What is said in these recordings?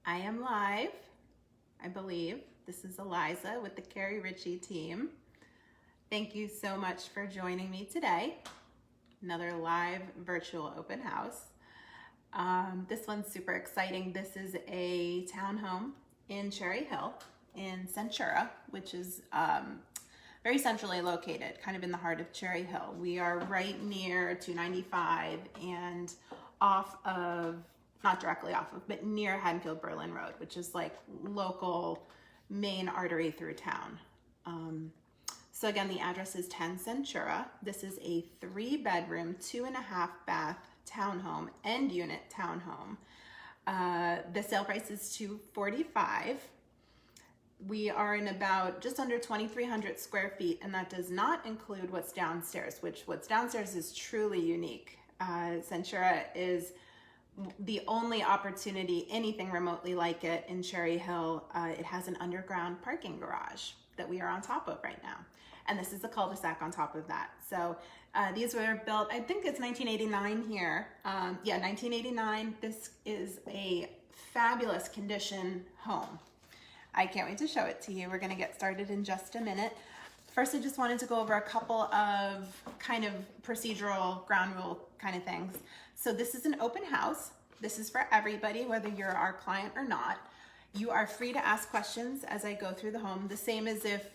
I am live, I believe. This is Eliza with the Keri Ricci team. Thank you so much for joining me today. Another live virtual open house. This one's super exciting. This is a townhome in Cherry Hill in Centura, which is very centrally located, kind of in the heart of Cherry Hill. We are right near 295 and off of, not directly off of, but near Haddonfield Berlin Road, which is like local main artery through town. So again, the address is 10 Centura. This is a 3-bedroom, 2.5 bath townhome, end unit townhome. The sale price is $245,000. We are in about just under 2,300 square feet, and that does not include what's downstairs, what's downstairs is truly unique. Centura is the only opportunity, anything remotely like it in Cherry Hill. It has an underground parking garage that we are on top of right now. And this is a cul-de-sac on top of that. So these were built, I think it's 1989 here. Yeah, 1989. This is a fabulous condition home. I can't wait to show it to you. We're gonna get started in just a minute. First, I just wanted to go over a couple of kind of procedural ground rule kind of things. So this is an open house. This is for everybody, whether you're our client or not. You are free to ask questions as I go through the home, the same as if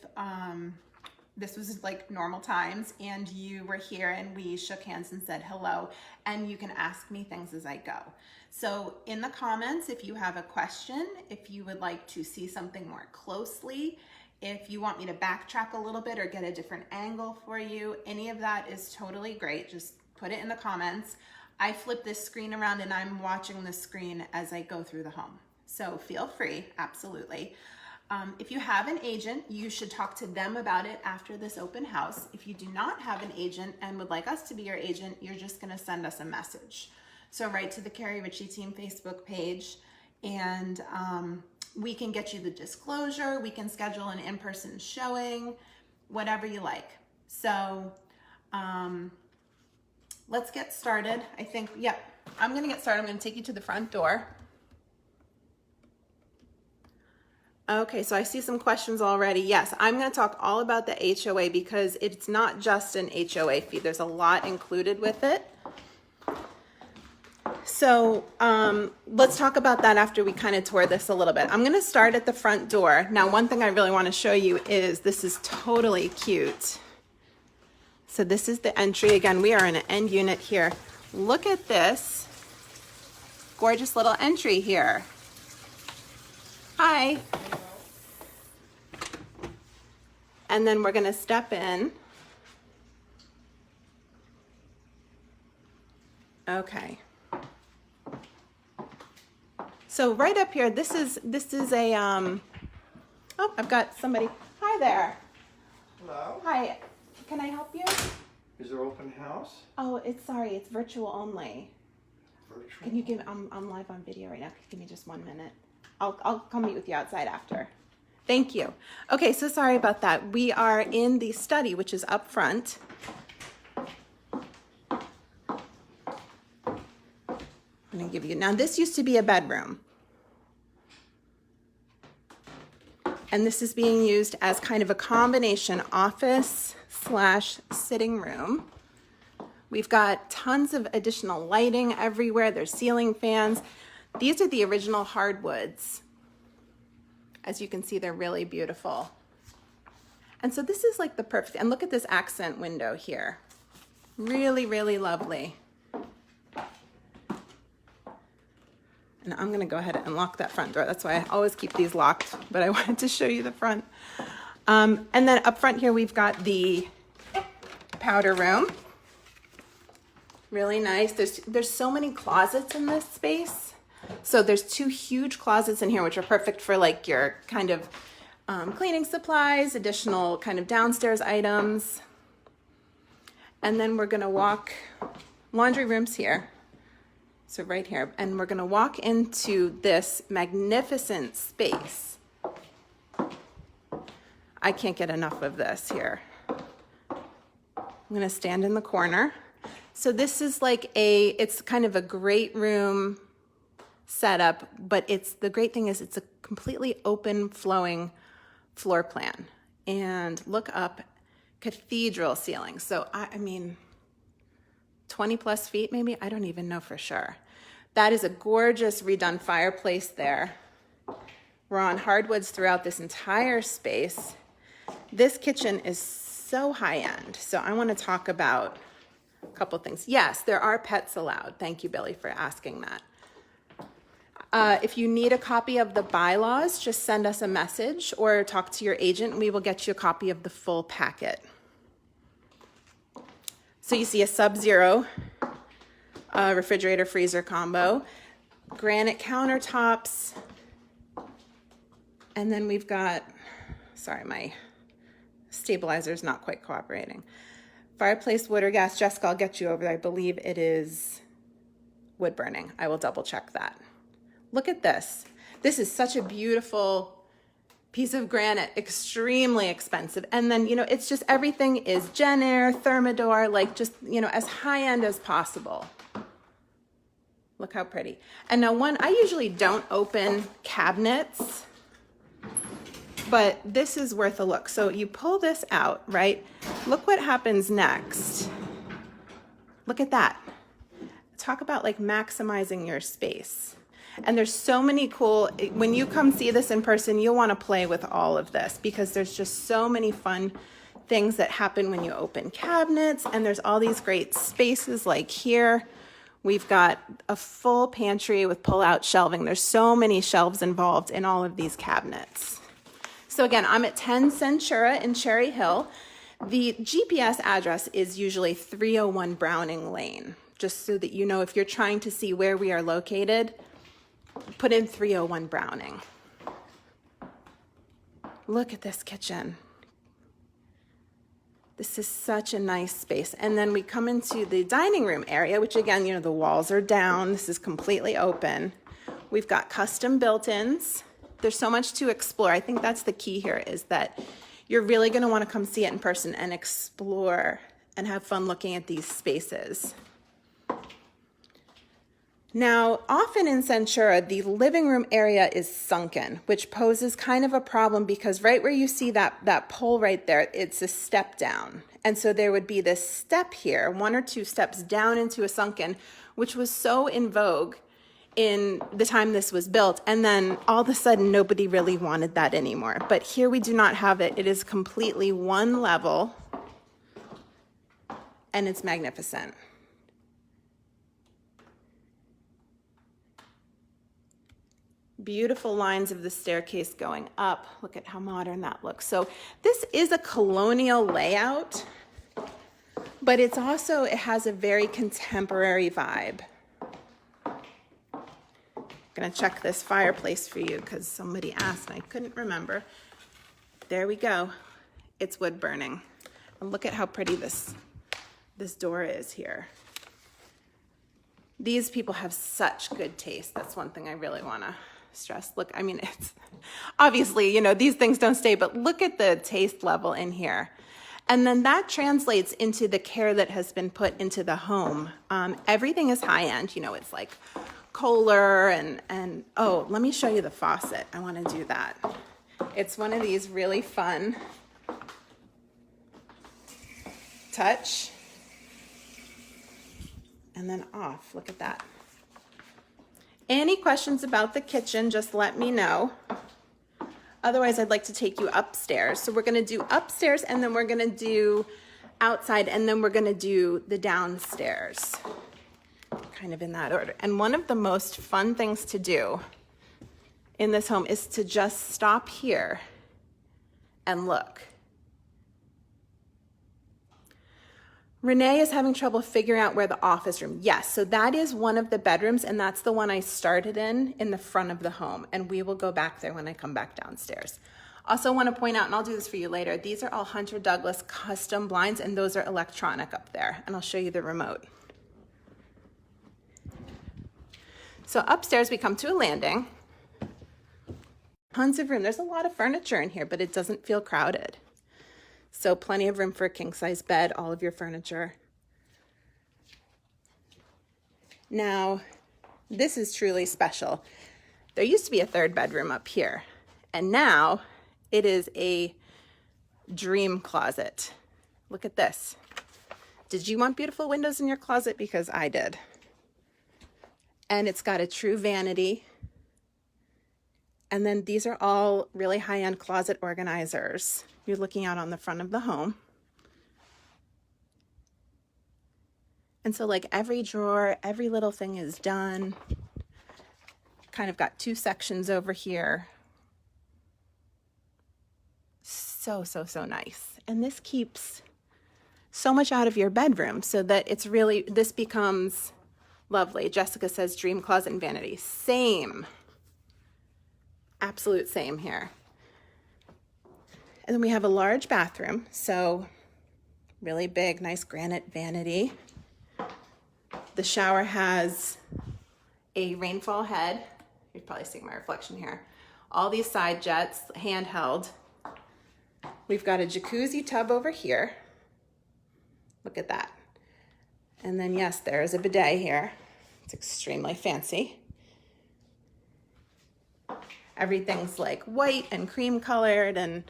this was like normal times and you were here and we shook hands and said hello, and you can ask me things as I go. So in the comments, if you have a question, if you would like to see something more closely, if you want me to backtrack a little bit or get a different angle for you, any of that is totally great. Just put it in the comments. I flip this screen around and I'm watching the screen as I go through the home. So feel free, absolutely. If you have an agent, you should talk to them about it after this open house. If you do not have an agent and would like us to be your agent, you're just gonna send us a message. So write to the Keri Ricci team Facebook page, and we can get you the disclosure, we can schedule an in-person showing, whatever you like. So let's get started. I think, yeah, I'm gonna get started. I'm gonna take you to the front door. Okay, so I see some questions already. Yes, I'm going to talk all about the HOA because it's not just an HOA fee. There's a lot included with it. So let's talk about that after we kind of tour this a little bit. I'm going to start at the front door. Now, one thing I really want to show you is this is totally cute. So this is the entry. Again, we are in an end unit here. Look at this gorgeous little entry here. Hi. And then we're going to step in. Okay. So right up here, this is a oh, I've got somebody. Hi there. Hello. Hi. Can I help you? Is there open house? Oh, it's virtual only. Virtual? Can you give? I'm live on video right now. Give me just 1 minute. I'll come meet with you outside after. Thank you. Okay, so sorry about that. We are in the study, which is up front. I'm gonna give you, now this used to be a bedroom. And this is being used as kind of a combination office / sitting room. We've got tons of additional lighting everywhere. There's ceiling fans. These are the original hardwoods. As you can see, they're really beautiful. And so this is like the perfect, and look at this accent window here. Really, really lovely. And I'm gonna go ahead and lock that front door. That's why I always keep these locked, but I wanted to show you the front. And then up front here, we've got the powder room. Really nice. There's so many closets in this space. So there's 2 huge closets in here, which are perfect for like your kind of cleaning supplies, additional kind of downstairs items. And then we're gonna walk, laundry room's here. So right here, and we're gonna walk into this magnificent space. I can't get enough of this here. I'm gonna stand in the corner. So this is like it's kind of a great room setup, but the great thing is it's a completely open flowing floor plan. And look up, cathedral ceiling. So I mean, 20 plus feet maybe, I don't even know for sure. That is a gorgeous redone fireplace there. We're on hardwoods throughout this entire space. This kitchen is so high end. So I want to talk about a couple things. Yes, there are pets allowed. Thank you, Billy, for asking that. If you need a copy of the bylaws, just send us a message or talk to your agent and we will get you a copy of the full packet. So you see a Sub-Zero refrigerator freezer combo, granite countertops, and then we've got, sorry, my stabilizer is not quite cooperating. Fireplace, wood or gas. Jessica, I'll get you over there. I believe it is wood burning. I will double check that. Look at this. This is such a beautiful piece of granite, extremely expensive. And then, you know, it's just everything is Jenner, Thermador, like just, you know, as high end as possible. Look how pretty. And now I usually don't open cabinets, but this is worth a look. So you pull this out, right? Look what happens next. Look at that. Talk about like maximizing your space. And there's so many cool, when you come see this in person, you'll want to play with all of this because there's just so many fun things that happen when you open cabinets. And there's all these great spaces like here. We've got a full pantry with pull-out shelving. There's so many shelves involved in all of these cabinets. So again, I'm at 10 Centura in Cherry Hill. The GPS address is usually 301 Browning Lane, just so that you know if you're trying to see where we are located, put in 301 Browning. Look at this kitchen. This is such a nice space. And then we come into the dining room area, which again, you know, the walls are down. This is completely open. We've got custom built-ins. There's so much to explore. I think that's the key here is that you're really going to want to come see it in person and explore and have fun looking at these spaces. Now, often in Centura, the living room area is sunken, which poses kind of a problem because right where you see that pole right there, it's a step down. And so there would be this step here, 1 or 2 steps down into a sunken, which was so in vogue in the time this was built. And then all of a sudden, nobody really wanted that anymore. But here we do not have it. It is completely one level and it's magnificent. Beautiful lines of the staircase going up. Look at how modern that looks. So this is a colonial layout, but it has a very contemporary vibe. Gonna check this fireplace for you because somebody asked and I couldn't remember. There we go. It's wood burning. And look at how pretty this door is here. These people have such good taste. That's one thing I really wanna stress. Look, I mean, it's obviously, you know, these things don't stay, but look at the taste level in here. And then that translates into the care that has been put into the home. Everything is high end, you know, it's like Kohler and oh, let me show you the faucet. I want to do that. It's one of these really fun touch and then off. Look at that. Any questions about the kitchen, just let me know. Otherwise, I'd like to take you upstairs. So we're going to do upstairs and then we're going to do outside and then we're going to do the downstairs. Kind of in that order. And one of the most fun things to do in this home is to just stop here and look. Renee is having trouble figuring out where the office room. Yes, so that is one of the bedrooms and that's the one I started in the front of the home. And we will go back there when I come back downstairs. Also want to point out, and I'll do this for you later, these are all Hunter Douglas custom blinds and those are electronic up there. And I'll show you the remote. So upstairs we come to a landing. Tons of room. There's a lot of furniture in here, but it doesn't feel crowded. So plenty of room for a king-size bed, all of your furniture. Now, This is truly special. There used to be a third bedroom up here, and now it is a dream closet. Look at this. Did you want beautiful windows in your closet? Because I did. And it's got a true vanity. And then these are all really high-end closet organizers. You're looking out on the front of the home. And so like every drawer, every little thing is done. Kind of got two sections over here. So, so, so nice. And this keeps so much out of your bedroom so that it's really, this becomes lovely. Jessica says dream closet and vanity. Same. Absolute same here. And then we have a large bathroom. So really big, nice granite vanity. The shower has a rainfall head. You're probably seeing my reflection here. All these side jets, handheld. We've got a jacuzzi tub over here. Look at that. And then yes, there's a bidet here. It's extremely fancy. Everything's like white and cream colored and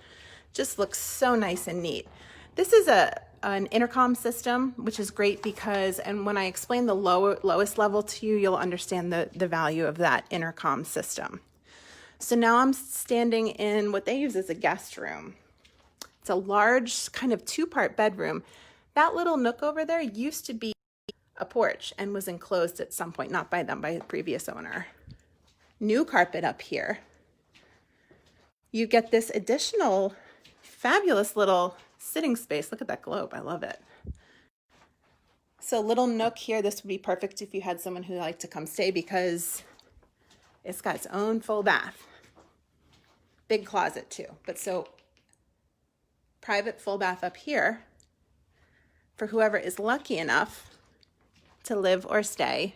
just looks so nice and neat. This is an intercom system, which is great because, and when I explain the lowest level to you, you'll understand the value of that intercom system. So now I'm standing in what they use as a guest room. It's a large kind of two-part bedroom. That little nook over there used to be a porch and was enclosed at some point, not by them, by the previous owner. New carpet up here. You get this additional fabulous little sitting space. Look at that globe. I love it. So little nook here. This would be perfect if you had someone who liked to come stay because it's got its own full bath. Big closet too. But so private full bath up here for whoever is lucky enough to live or stay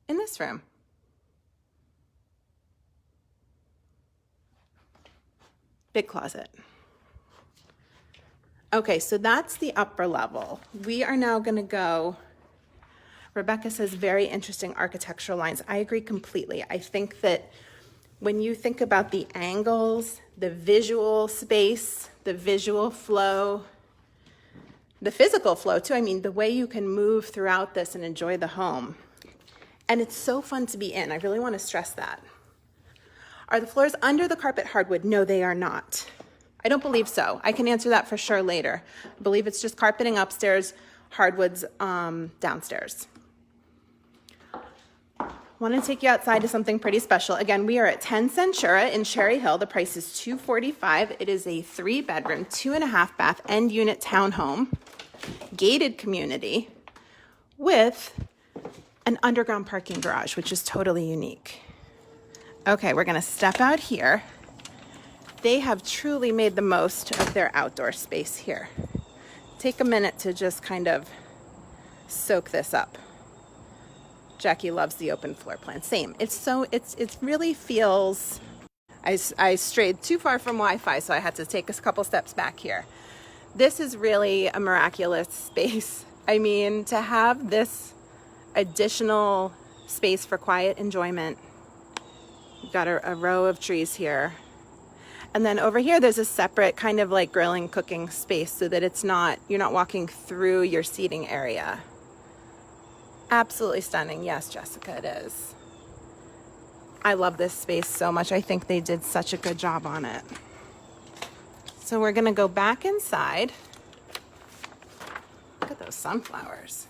in this room. Big closet. Okay, so that's the upper level. We are now going to go, Rebecca says, very interesting architectural lines. I agree completely. I think that when you think about the angles, the visual space, the visual flow, the physical flow too, I mean, the way you can move throughout this and enjoy the home. And it's so fun to be in. I really want to stress that. Are the floors under the carpet hardwood? No, they are not. I don't believe so. I can answer that for sure later. I believe it's just carpeting upstairs, hardwoods downstairs. Want to take you outside to something pretty special. Again, we are at 10 Centura in Cherry Hill. The price is $245. It is a 3-bedroom, 2.5 bath end unit townhome, gated community with an underground parking garage, which is totally unique. Okay, we're going to step out here. They have truly made the most of their outdoor space here. Take a minute to just kind of soak this up. Jackie loves the open floor plan. Same. It really feels, I strayed too far from Wi-Fi, so I had to take a couple steps back here. This is really a miraculous space. I mean, to have this additional space for quiet enjoyment. You've got a row of trees here. And then over here, there's a separate kind of like grilling, cooking space so that you're not walking through your seating area. Absolutely stunning. Yes, Jessica, it is. I love this space so much. I think they did such a good job on it. So we're gonna go back inside. Look at those sunflowers.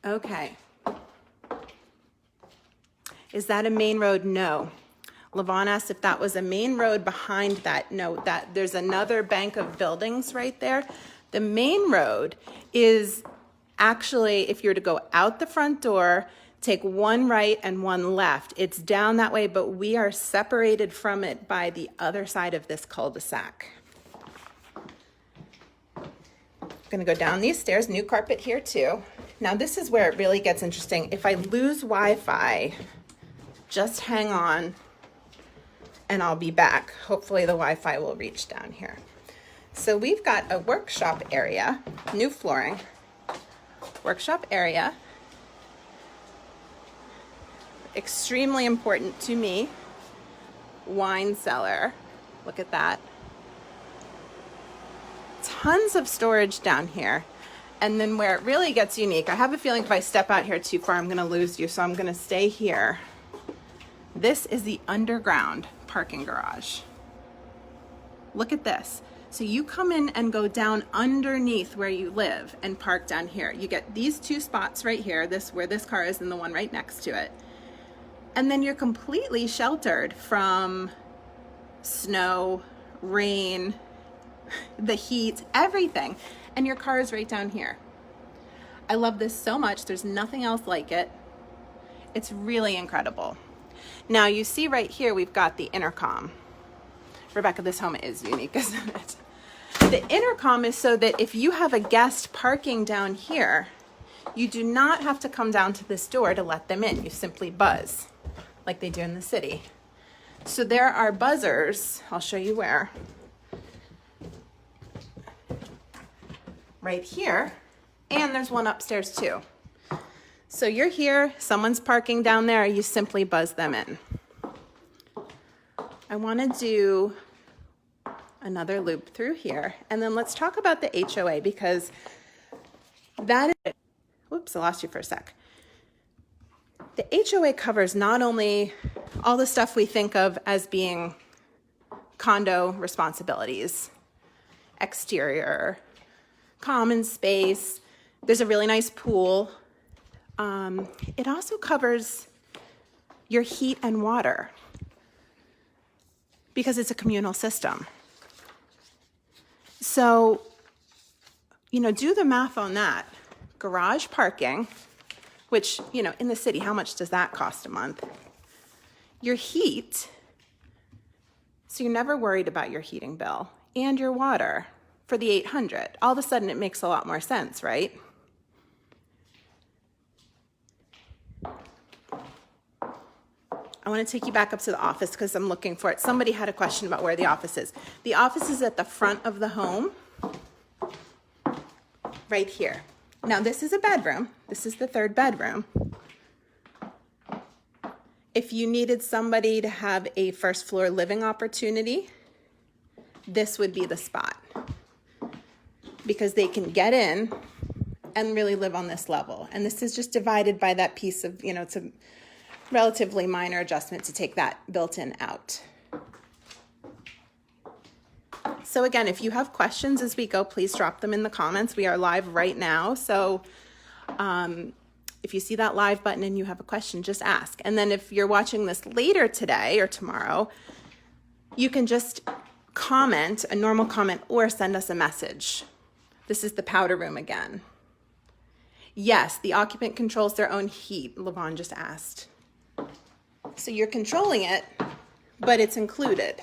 Okay. Is that a main road? No. Levon asked if that was a main road behind that. No, that there's another bank of buildings right there. The main road is actually, if you were to go out the front door, take one right and one left. It's down that way, but we are separated from it by the other side of this cul-de-sac. Gonna go down these stairs, new carpet here too. Now this is where it really gets interesting. If I lose Wi-Fi, just hang on and I'll be back. Hopefully the Wi-Fi will reach down here. So we've got a workshop area, new flooring, workshop area. Extremely important to me. Wine cellar. Look at that. Tons of storage down here. And then where it really gets unique, I have a feeling if I step out here too far, I'm going to lose you. So I'm going to stay here. This is the underground parking garage. Look at this. So you come in and go down underneath where you live and park down here. You get these two spots right here, this where this car is and the one right next to it. And then you're completely sheltered from snow, rain, the heat, everything. And your car is right down here. I love this so much. There's nothing else like it. It's really incredible. Now you see right here, we've got the intercom. Rebecca, this home is unique, isn't it? The intercom is so that if you have a guest parking down here, you do not have to come down to this door to let them in. You simply buzz like they do in the city. So there are buzzers. I'll show you where. Right here, and there's one upstairs too. So you're here, someone's parking down there, you simply buzz them in. I want to do another loop through here, and then let's talk about the HOA, because that is, whoops, I lost you for a sec. The HOA covers not only all the stuff we think of as being condo responsibilities, exterior, common space. There's a really nice pool. It also covers your heat and water because it's a communal system. So, do the math on that. Garage parking, which, in the city, how much does that cost a month? Your heat, so you're never worried about your heating bill, and your water. For the 800, all of a sudden it makes a lot more sense, right? I want to take you back up to the office because I'm looking for it. Somebody had a question about where the office is. The office is at the front of the home, right here. Now this is a bedroom. This is the third bedroom. If you needed somebody to have a first floor living opportunity, this would be the spot. Because they can get in and really live on this level. And this is just divided by that piece of, it's a relatively minor adjustment to take that built-in out. So again, if you have questions as we go, please drop them in the comments. We are live right now. So if you see that live button and you have a question, just ask. And then if you're watching this later today or tomorrow, you can just comment, a normal comment, or send us a message. This is the powder room again. Yes, the occupant controls their own heat, Levon just asked. So you're controlling it, but it's included.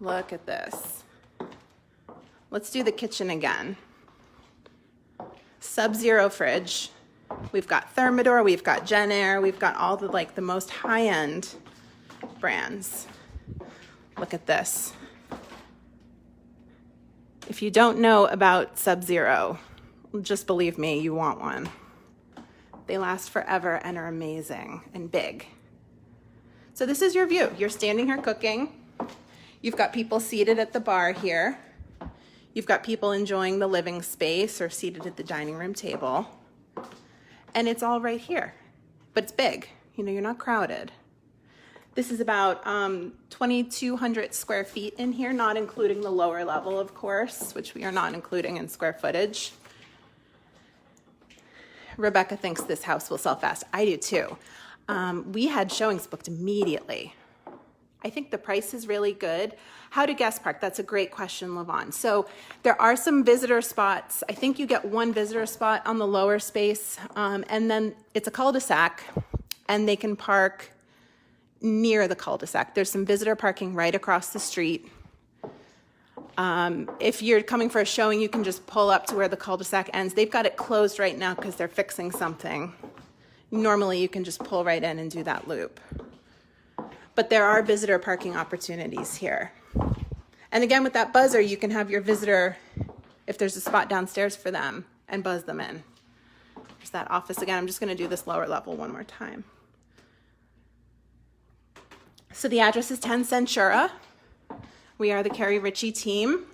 Look at this. Let's do the kitchen again. Sub-zero fridge. We've got Thermador, we've got Genair, we've got all the most high-end brands. Look at this. If you don't know about Sub-Zero, just believe me, you want one. They last forever and are amazing and big. So this is your view. You're standing here cooking. You've got people seated at the bar here. You've got people enjoying the living space or seated at the dining room table. And it's all right here, but it's big. You're not crowded. This is about 2,200 square feet in here, not including the lower level, of course, which we are not including in square footage. Rebecca thinks this house will sell fast. I do too. We had showings booked immediately. I think the price is really good. How to guest park? That's a great question, Levon. So there are some visitor spots. I think you get one visitor spot on the lower space, and then it's a cul-de-sac, and they can park near the cul-de-sac. There's some visitor parking right across the street. If you're coming for a showing, you can just pull up to where the cul-de-sac ends. They've got it closed right now because they're fixing something. Normally, you can just pull right in and do that loop. but there are visitor parking opportunities here. And again, with that buzzer, you can have your visitor, if there's a spot downstairs for them, and buzz them in. There's that office again. I'm just going to do this lower level one more time. So the address is 10 Centura. We are the Keri Ricci team.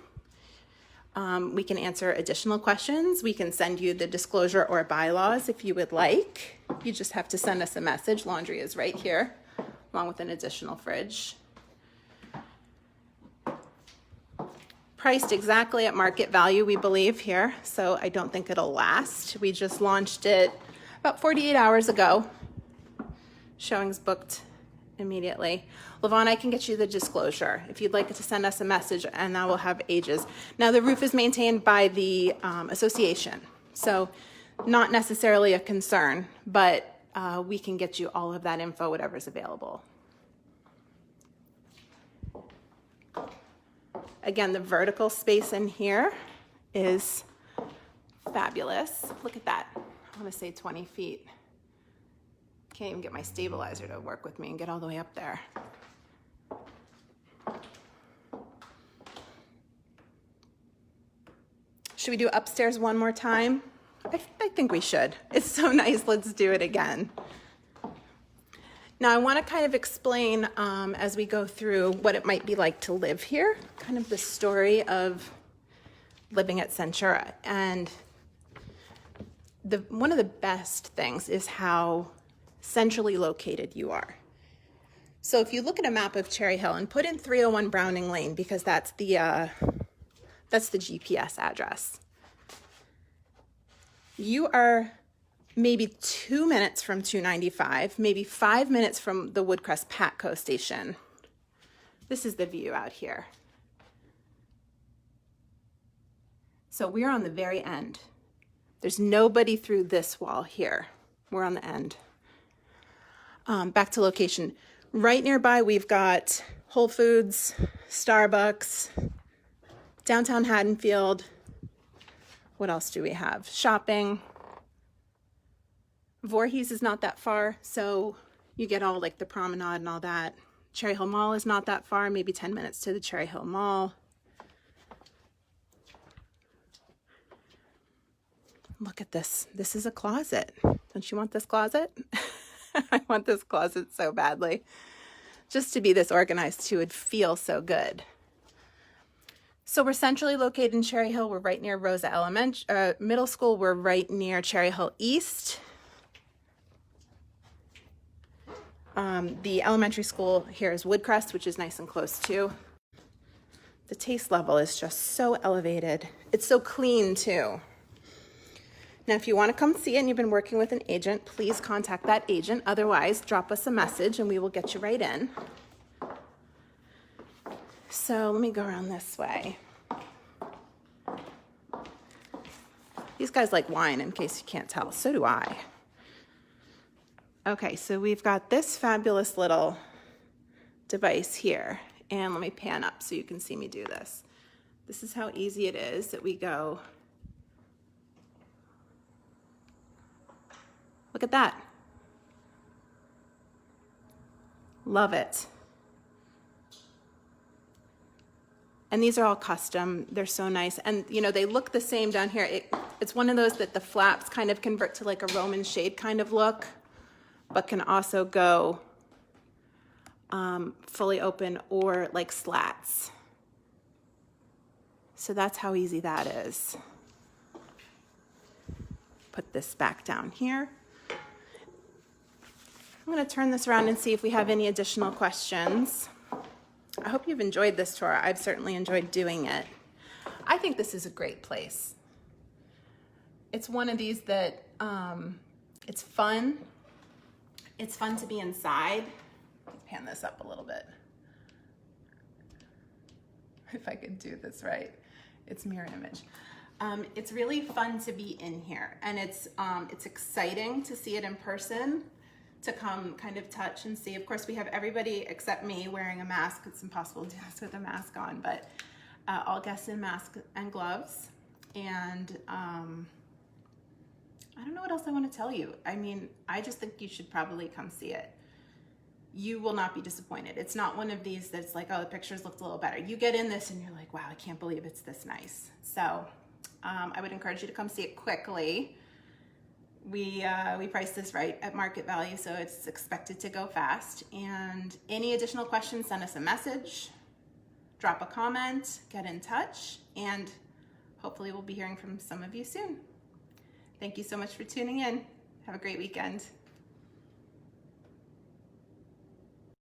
We can answer additional questions. We can send you the disclosure or bylaws if you would like. You just have to send us a message. Laundry is right here, along with an additional fridge. Priced exactly at market value, we believe here, so I don't think it'll last. We just launched it about 48 hours ago. Showings booked immediately. Lavon, I can get you the disclosure if you'd like to send us a message, and that will have ages. Now, the roof is maintained by the association, so not necessarily a concern, but we can get you all of that info, whatever's available. Again, the vertical space in here is fabulous. Look at that. I want to say 20 feet. Can't even get my stabilizer to work with me and get all the way up there. Should we do upstairs one more time? I think we should. It's so nice. Let's do it again. Now, I want to kind of explain as we go through what it might be like to live here, kind of the story of living at Centura. And one of the best things is how centrally located you are. So if you look at a map of Cherry Hill and put in 301 Browning Lane, because that's the GPS address, you are maybe 2 minutes from 295, maybe 5 minutes from the Woodcrest Patco station. This is the view out here. So we're on the very end. There's nobody through this wall here. We're on the end. Back to location. Right nearby, we've got Whole Foods, Starbucks, downtown Haddonfield. What else do we have? Shopping. Voorhees is not that far, so you get all like the promenade and all that. Cherry Hill Mall is not that far, maybe 10 minutes to the Cherry Hill Mall. Look at this. This is a closet. Don't you want this closet? I want this closet so badly. Just to be this organized too would feel so good. So we're centrally located in Cherry Hill. We're right near Rosa Middle School. We're right near Cherry Hill East. The elementary school here is Woodcrest, which is nice and close too. The taste level is just so elevated. It's so clean too. Now, if you want to come see it and you've been working with an agent, please contact that agent. Otherwise, drop us a message and we will get you right in. So let me go around this way. These guys like wine, in case you can't tell. So do I. Okay, so we've got this fabulous little device here. And let me pan up so you can see me do this. This is how easy it is that we go. Look at that. Love it. And these are all custom. They're so nice. And, you know, they look the same down here. It's one of those that the flaps kind of convert to like a Roman shade kind of look, but can also go fully open or like slats. So that's how easy that is. Put this back down here. I'm going to turn this around and see if we have any additional questions. I hope you've enjoyed this tour. I've certainly enjoyed doing it. I think this is a great place. It's one of these that it's fun. It's fun to be inside. Pan this up a little bit. If I could do this right. It's mirror image. It's really fun to be in here, and it's exciting to see it in person, to come kind of touch and see. Of course, we have everybody except me wearing a mask. It's impossible to do this with a mask on, but all guests in masks and gloves. And I don't know what else I want to tell you. I mean, I just think you should probably come see it. you will not be disappointed. It's not one of these that's like, oh, the pictures looked a little better. You get in this and you're like, wow, I can't believe it's this nice. So I would encourage you to come see it quickly. We priced this right at market value, so it's expected to go fast. And any additional questions, send us a message, drop a comment, get in touch, and hopefully we'll be hearing from some of you soon. Thank you so much for tuning in. Have a great weekend.